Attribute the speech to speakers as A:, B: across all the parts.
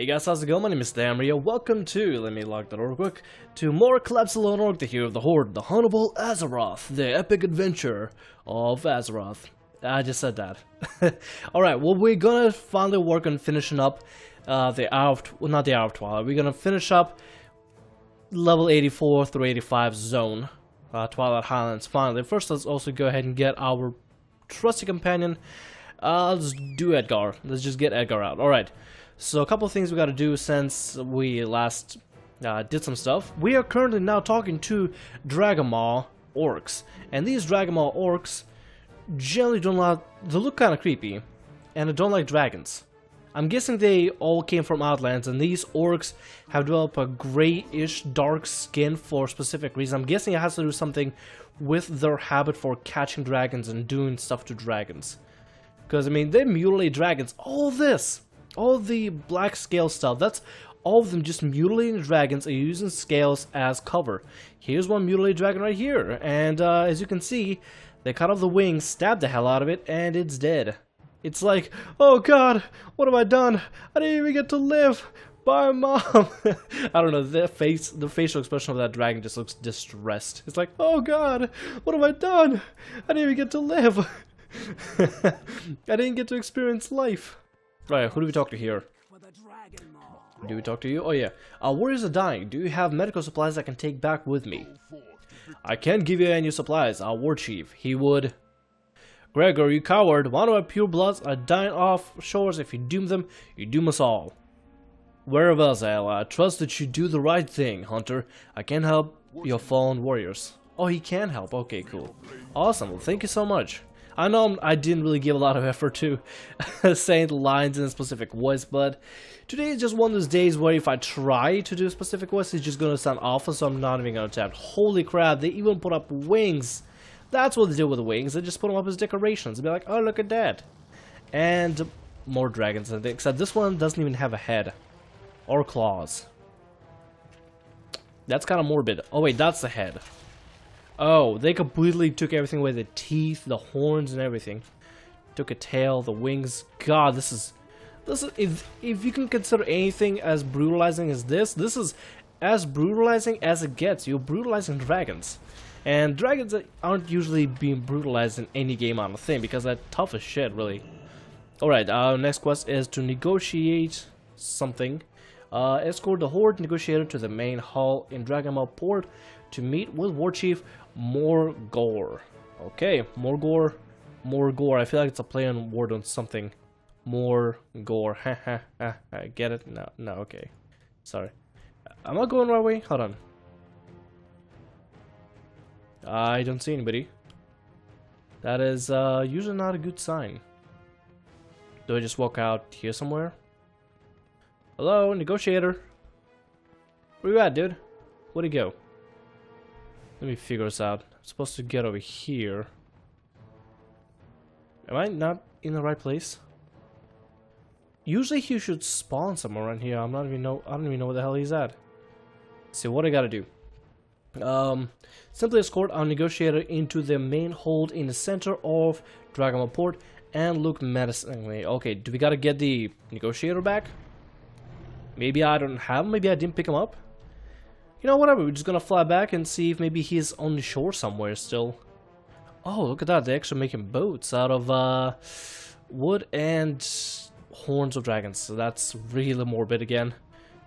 A: Hey guys, how's it going? My name is Damria. Welcome to, let me log that real quick, to more Collapse Alone Orc, the Hero of the Horde, the Honorable Azeroth, the epic adventure of Azeroth. I just said that. Alright, well we're gonna finally work on finishing up not the Hour of Twilight, we're gonna finish up level 84 through 85 zone, Twilight Highlands finally. First let's also go ahead and get our trusty companion. Let's do Edgar. Let's just get Edgar out. Alright. So a couple of things we gotta do since we last did some stuff. We are currently now talking to Dragonmaw orcs. And these Dragonmaw orcs generally they look kinda creepy. And they don't like dragons. I'm guessing they all came from Outlands, and these orcs have developed a grayish dark skin for a specific reason. I'm guessing it has to do something with their habit for catching dragons and doing stuff to dragons. Because, I mean, they mutilate dragons. All the black scale stuff, that's all of them just mutilating dragons and using scales as cover. Here's one mutilated dragon right here. And as you can see, they cut off the wings, stabbed the hell out of it, and it's dead. It's like, oh god, what have I done? I didn't even get to live. Bye, Mom. I don't know, the facial expression of that dragon just looks distressed. It's like, oh god, what have I done? I didn't even get to live. I didn't get to experience life. Right, who do we talk to here? Do we talk to you? Oh yeah. Our warriors are dying. Do you have medical supplies I can take back with me? I can't give you any supplies. Our war chief, he would. Gregor, you coward. One of our pure bloods are dying off shores. If you doom them, you doom us all. Where Velzael, I trust that you do the right thing, Hunter. I can't help your fallen warriors. Oh, he can help. Okay, cool. Awesome. Well, thank you so much. I know I didn't really give a lot of effort to saying the lines in a specific voice, but today is just one of those days where if I try to do a specific voice, it's just gonna sound awful, so I'm not even gonna attempt. Holy crap, they even put up wings. That's what they do with the wings, they just put them up as decorations. They'll be like, oh, look at that. And more dragons, I think, except this one doesn't even have a head. Or claws. That's kind of morbid. Oh wait, that's the head. Oh, they completely took everything away, the teeth, the horns, and everything. Took a tail, the wings. God, this is if you can consider anything as brutalizing as this is as brutalizing as it gets. You're brutalizing dragons. And dragons aren't usually being brutalized in any game, I don't think, because they're tough as shit, really. Alright, our next quest is to negotiate something. Escort the Horde negotiator to the main hall in Dragonmaw Port to meet with War Chief Morgor. Okay, Morgor. I feel like it's a play on word on something. Morgor. I get it? No, okay. Sorry. Am I going the right way? Hold on. I don't see anybody. That is usually not a good sign. Do I just walk out here somewhere? Hello, negotiator. Where you at, dude? Where'd he go? Let me figure this out. I'm supposed to get over here. Am I not in the right place? Usually he should spawn somewhere around here. I don't even know where the hell he's at. Let's see what I gotta do. Simply escort our negotiator into the main hold in the center of Dragonmaw Port and look menacingly. Okay, do we gotta get the negotiator back? Maybe I don't have him, maybe I didn't pick him up. You know, whatever, we're just gonna fly back and see if maybe he's on the shore somewhere still. Oh, look at that, they're actually making boats out of wood and horns of dragons. So that's really morbid again.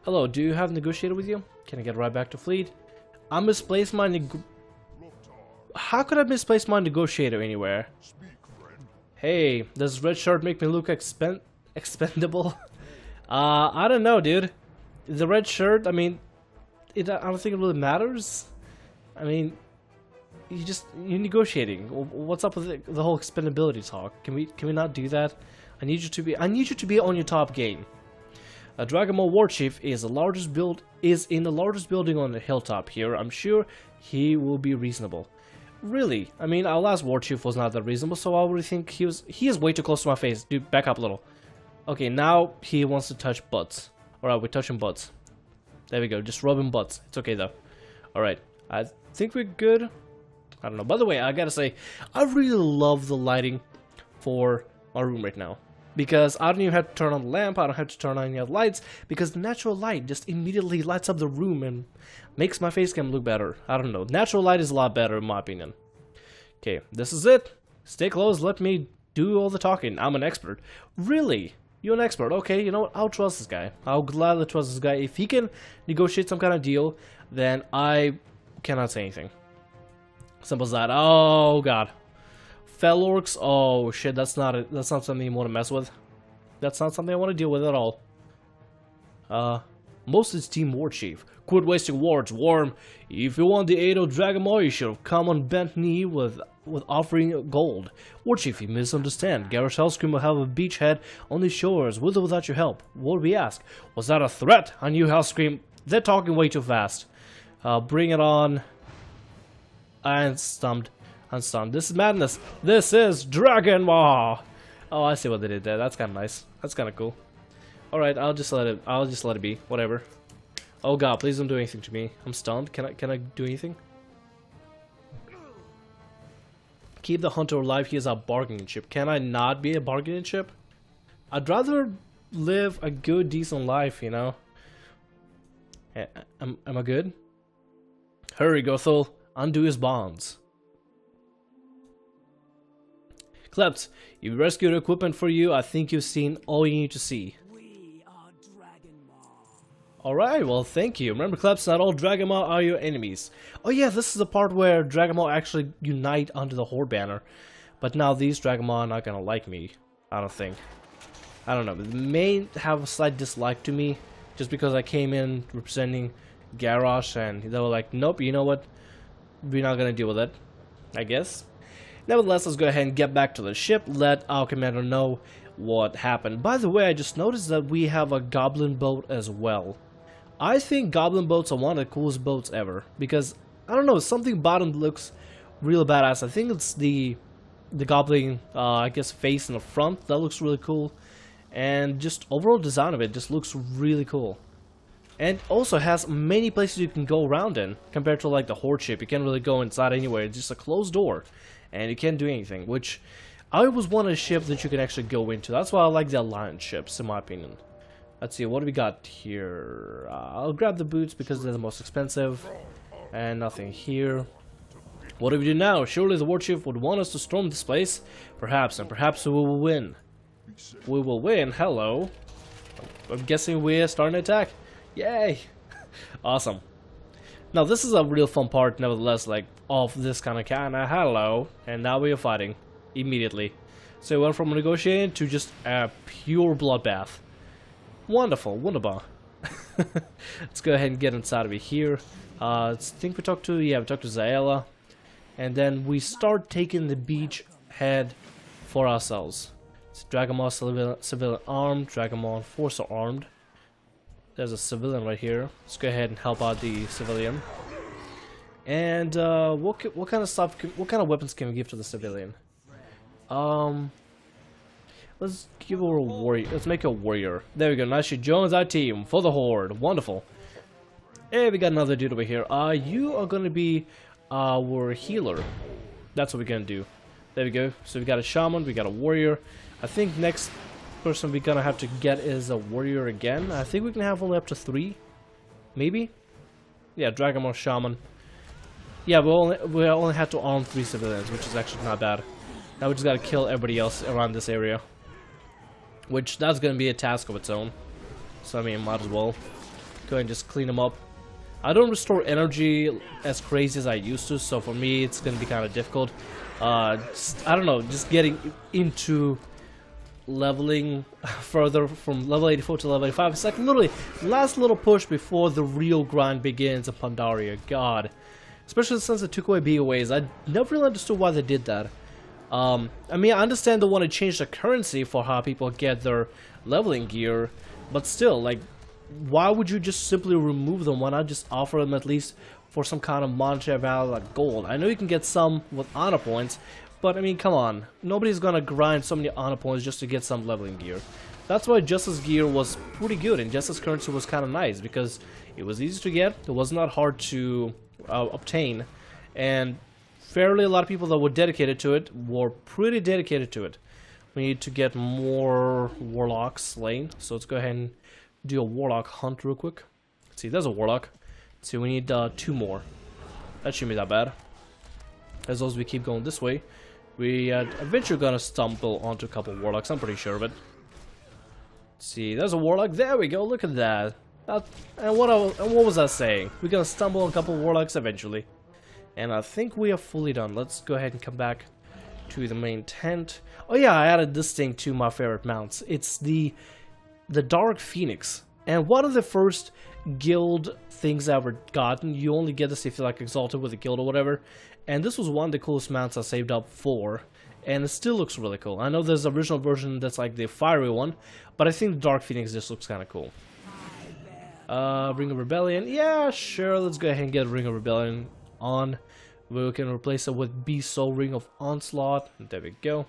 A: Hello, do you have a negotiator with you? Can I get right back to fleet? I misplaced my How could I misplace my negotiator anywhere? Hey, does red shirt make me look expendable? I don't know, dude. The red shirt, I mean, I don't think it really matters. I mean, you're negotiating. What's up with the whole expendability talk? Can we not do that? I need you to be on your top game. Dragonmaw War Chief is in the largest building on the hilltop here. I'm sure he will be reasonable. Really? I mean, our last War Chief was not that reasonable, so I would think he is way too close to my face. Dude, back up a little. Okay, now he wants to touch butts. Alright, we're touching butts. There we go, just rubbing butts. It's okay though. Alright, I think we're good. I don't know. By the way, I gotta say, I really love the lighting for my room right now. because I don't even have to turn on the lamp, I don't have to turn on any other lights, because the natural light just immediately lights up the room and makes my face cam look better. I don't know, natural light is a lot better in my opinion. Okay, this is it. Stay close, let me do all the talking. I'm an expert. Really? You're an expert. Okay, you know what? I'll trust this guy. I'll gladly trust this guy. If he can negotiate some kind of deal, then I cannot say anything. Simple as that. Oh god. Fell orcs. Oh shit, that's not something you want to mess with. That's not something I want to deal with at all. Most is Team War Chief. Quit wasting words, Worm. If you want the aid of Dragamore, you should have come on bent knee with offering gold. War Chief, you misunderstand. Garrosh Hellscream will have a beachhead on the shores, with or without your help. What we ask? Was that a threat? On you, Hellscream. They're talking way too fast. Bring it on. I'm stunned. I'm stunned. This is madness. This is Dragamore. Oh, I see what they did there. That's kind of nice. That's kind of cool. All right, I'll just let it be. Whatever. Oh god, please don't do anything to me. I'm stunned. Can I do anything? Keep the hunter alive. He is a bargaining chip. Can I not be a bargaining chip? I'd rather live a good, decent life, you know. Am I good? Hurry, Gothel. Undo his bonds. Klept, you rescued equipment for you. I think you've seen all you need to see. Alright, well thank you. Remember, Klept, not all Dragamore are your enemies. Oh yeah, this is the part where Dragamore actually unite under the Horde banner. But now these Dragamore are not gonna like me. I don't think. I don't know. They may have a slight dislike to me, just because I came in representing Garrosh and they were like, nope, you know what? We're not gonna deal with it, I guess. Nevertheless, let's go ahead and get back to the ship, let our commander know what happened. By the way, I just noticed that we have a goblin boat as well. I think goblin boats are one of the coolest boats ever, because, I don't know, something about them looks real badass. I think it's the goblin, I guess, face in the front, that looks really cool. And just overall design of it just looks really cool. And also has many places you can go around in, compared to like the Horde ship. You can't really go inside anywhere, it's just a closed door. And you can't do anything, which I always want a ship that you can actually go into. That's why I like the Alliance ships, in my opinion. Let's see, what do we got here? I'll grab the boots because they're the most expensive. And nothing here. What do we do now? Surely the War Chief would want us to storm this place. Perhaps, and perhaps we will win. We will win? Hello. I'm guessing we're starting to attack. Yay! Awesome. Now this is a real fun part, nevertheless, like, of this kind of hello. And now we are fighting. Immediately. So we went from negotiating to just a pure bloodbath. Wonderful, wunderbar. Let's go ahead and get inside of it here. I think we talked to Zaela. And then we start taking the beach head for ourselves. It's Dragamore civilian armed, Dragamore Forcer armed. There's a civilian right here. Let's go ahead and help out the civilian. And what kind of stuff? What kind of weapons can we give to the civilian? Let's give her a warrior. Let's make a warrior. There we go. Now she joins our team for the Horde. Wonderful. Hey, we got another dude over here. You are gonna be our healer. That's what we're gonna do. There we go. So we got a shaman. We got a warrior. I think next person we're gonna have to get is a warrior again. I think we can have only up to 3, maybe. Yeah, Dragamore shaman. Yeah, we only had to arm 3 civilians, which is actually not bad. Now we just gotta kill everybody else around this area, which that's gonna be a task of its own. So I mean, might as well go and just clean them up. I don't restore energy as crazy as I used to, so for me it's gonna be kind of difficult. I don't know, just getting into leveling further from level 84 to level 85. It's like literally last little push before the real grind begins in Pandaria. God, especially since it took away BOAs. I never really understood why they did that. I mean, I understand they want to change the currency for how people get their leveling gear, but still, like, why would you just simply remove them? Why not just offer them at least for some kind of monetary value like gold? I know you can get some with honor points, but I mean, come on. Nobody's gonna grind so many honor points just to get some leveling gear. That's why Justice gear was pretty good, and Justice currency was kind of nice, because it was easy to get, it was not hard to obtain, and fairly a lot of people that were dedicated to it were pretty dedicated to it. We need to get more warlocks slain. So let's go ahead and do a warlock hunt real quick. Let's see, there's a warlock. Let's see, we need 2 more. That shouldn't be that bad. As long as we keep going this way, we eventually gonna stumble onto a couple warlocks. I'm pretty sure of it. Let's see, there's a warlock. There we go. Look at that. And what was I saying? We're gonna stumble on a couple warlocks eventually. And I think we are fully done. Let's go ahead and come back to the main tent. Oh yeah, I added this thing to my favorite mounts. It's the Dark Phoenix. And one of the first guild things I ever gotten. You only get this if you're like exalted with a guild or whatever. And this was one of the coolest mounts I saved up for. And it still looks really cool. I know there's an original version that's like the fiery one, but I think the Dark Phoenix just looks kind of cool. Ring of Rebellion. Yeah, sure. Let's go ahead and get Ring of Rebellion on. We can replace it with Beast Soul Ring of Onslaught. There we go.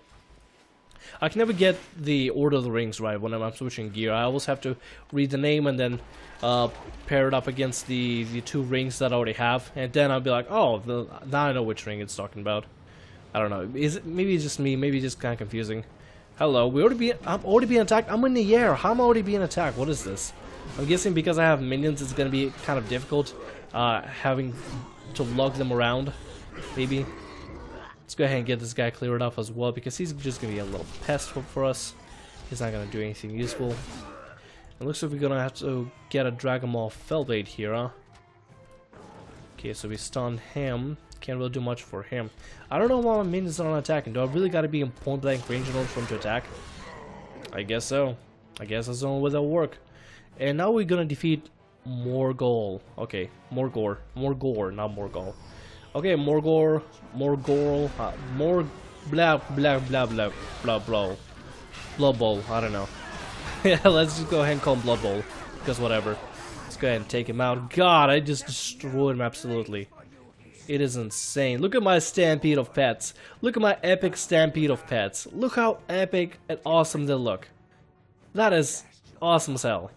A: I can never get the Order of the Rings right when I'm switching gear. I always have to read the name and then pair it up against the 2 rings that I already have, and then I'll be like, oh, now I know which ring it's talking about. I don't know. Maybe it's just me. Maybe it's just kind of confusing. Hello. I'm already being attacked. I'm in the air. How am I already being attacked? What is this? I'm guessing because I have minions, it's gonna be kind of difficult having to lug them around. Maybe. Let's go ahead and get this guy cleared up as well, because he's just gonna be a little pest for us. He's not gonna do anything useful. It looks like we're gonna have to get a Dragon Ball Felblade here, huh? Okay, so we stun him. Can't really do much for him. I don't know why my minions are not attacking. Do I really gotta be in point blank range in order for him to attack? I guess so. I guess that's the only way that'll work. And now we're gonna defeat Morgul. Okay, Morgor, not Morgul. Okay, Morgor, more blah blah blah blah blah blah. Blood Bowl, I don't know. Yeah, let's just go ahead and call him Blood Bowl, because whatever. Let's go ahead and take him out. God, I just destroyed him absolutely. It is insane. Look at my stampede of pets. Look at my epic stampede of pets. Look how epic and awesome they look. That is awesome as hell.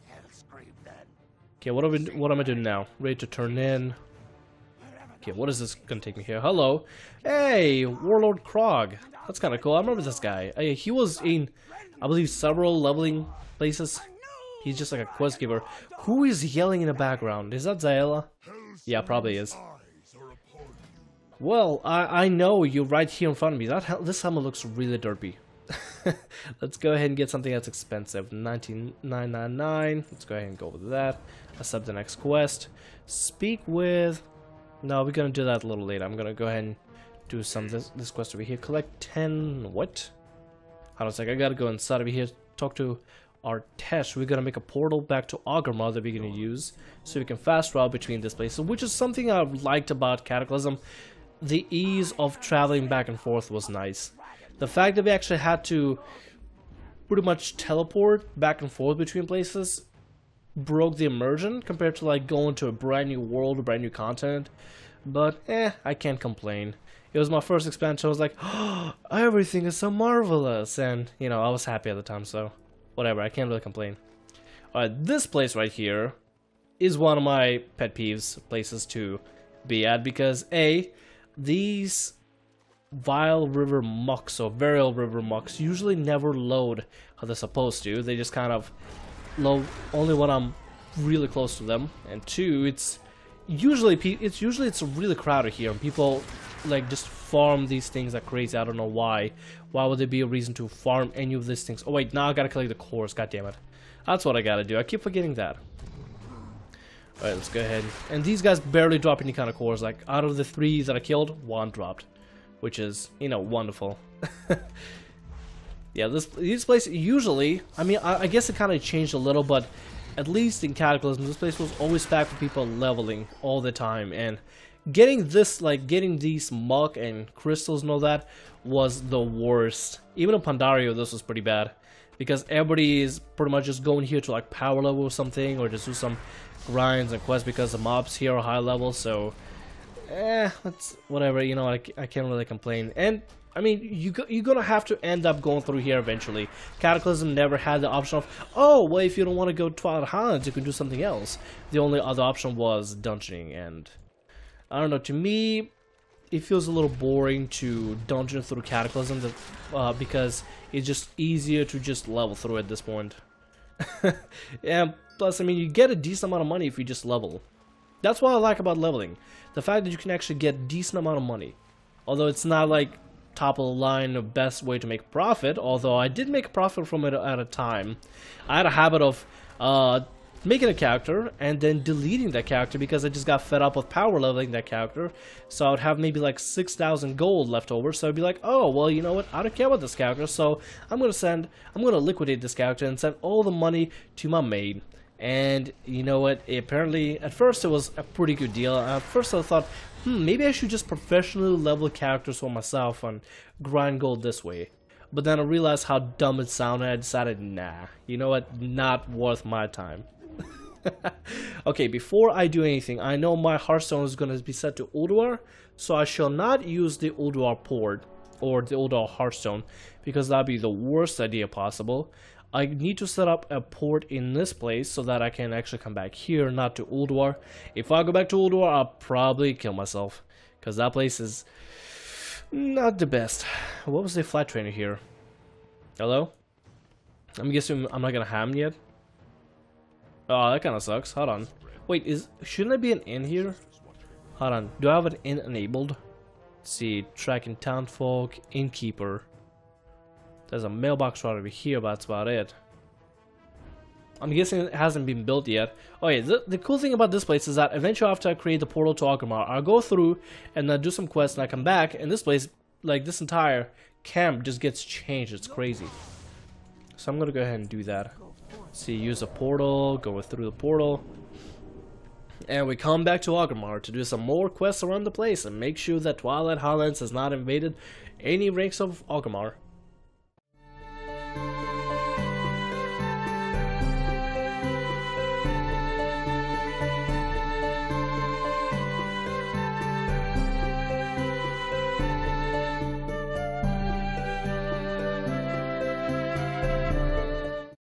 A: Okay, what am I doing now? Ready to turn in. Okay, what is this gonna take me here? Hello. Hey, Warlord Krog. That's kind of cool. I remember this guy. He was in, I believe, several leveling places. He's just like a quest giver. Who is yelling in the background? Is that Zaela? Yeah, probably is. Well, I know you're right here in front of me. This helmet looks really derpy. Let's go ahead and get something that's expensive. 19,999. Let's go ahead and go with that. Accept the next quest. Speak with... No, we're gonna do that a little later. I'm gonna go ahead and do this quest over here. Collect 10... What? Hold on a sec. I gotta go inside over here. Talk to Artesh. We're gonna make a portal back to Augerma that we're gonna use, so we can fast travel between this place, which is something I liked about Cataclysm. The ease of traveling back and forth was nice. The fact that we actually had to pretty much teleport back and forth between places broke the immersion compared to like going to a brand new world, a brand new continent. But I can't complain. It was my first expansion. I was like, oh, everything is so marvelous, and you know, I was happy at the time, so whatever, I can't really complain. Alright, this place right here is one of my pet peeves places to be at, because these Vile River Mucks, or Varial River Mucks, usually never load how they're supposed to. They just kind of load only when I'm really close to them. And 2, it's usually really crowded here, and people like just farm these things like crazy. I don't know why. Why would there be a reason to farm any of these things? Oh wait, now I gotta collect the cores. God damn it, that's what I gotta do. I keep forgetting that. Alright, let's go ahead. And these guys barely drop any kind of cores. Like, out of the 3 that I killed, 1 dropped. Which is, you know, wonderful. Yeah, this place usually, I mean, I guess it kind of changed a little, but at least in Cataclysm, this place was always packed with people leveling all the time. And getting this, like, getting these muck and crystals and all that was the worst. Even in Pandaria, this was pretty bad. Because everybody is pretty much just going here to, like, power level or something, or just do some grinds and quests because the mobs here are high level, so that's whatever, you know. I can't really complain. And I mean, you're gonna have to end up going through here eventually. Cataclysm never had the option of, oh well, if you don't want to go Twilight Highlands, you can do something else. The only other option was dungeoning, and I don't know, to me it feels a little boring to dungeon through Cataclysm because it's just easier to just level through at this point. Yeah, plus I mean you get a decent amount of money if you just level. That's what I like about leveling. The fact that you can actually get a decent amount of money. Although it's not like top of the line the best way to make profit, although I did make a profit from it at a time. I had a habit of making a character and then deleting that character because I just got fed up with power leveling that character. So I would have maybe like 6,000 gold left over, so I'd be like, oh well, you know what, I don't care about this character, so I'm gonna liquidate this character and send all the money to my maid. And you know what, apparently at first it was a pretty good deal. At first I thought, maybe I should just professionally level characters for myself and grind gold this way. But then I realized how dumb it sounded and I decided, nah, you know what, not worth my time. Okay, before I do anything, I know my Hearthstone is going to be set to Ulduar, so I shall not use the Ulduar port or the Ulduar Hearthstone because that'd be the worst idea possible. I need to set up a port in this place so that I can actually come back here, not to Ulduar. If I go back to Ulduar, I'll probably kill myself because that place is not the best. What was the flight trainer here? Hello? I'm guessing I'm not gonna have him yet. Oh, that kind of sucks. Hold on. Wait, shouldn't there be an inn here? Hold on. Do I have an inn enabled? Let's see. Tracking townfolk, innkeeper. There's a mailbox right over here, but that's about it. I'm guessing it hasn't been built yet. Oh yeah, the cool thing about this place is that eventually after I create the portal to Orgrimmar, I'll go through and do some quests and I come back and this place, like this entire camp just gets changed. It's crazy. So I'm gonna go ahead and do that. See, use a portal, go through the portal, and we come back to Orgrimmar to do some more quests around the place and make sure that Twilight Highlands has not invaded any ranks of Orgrimmar.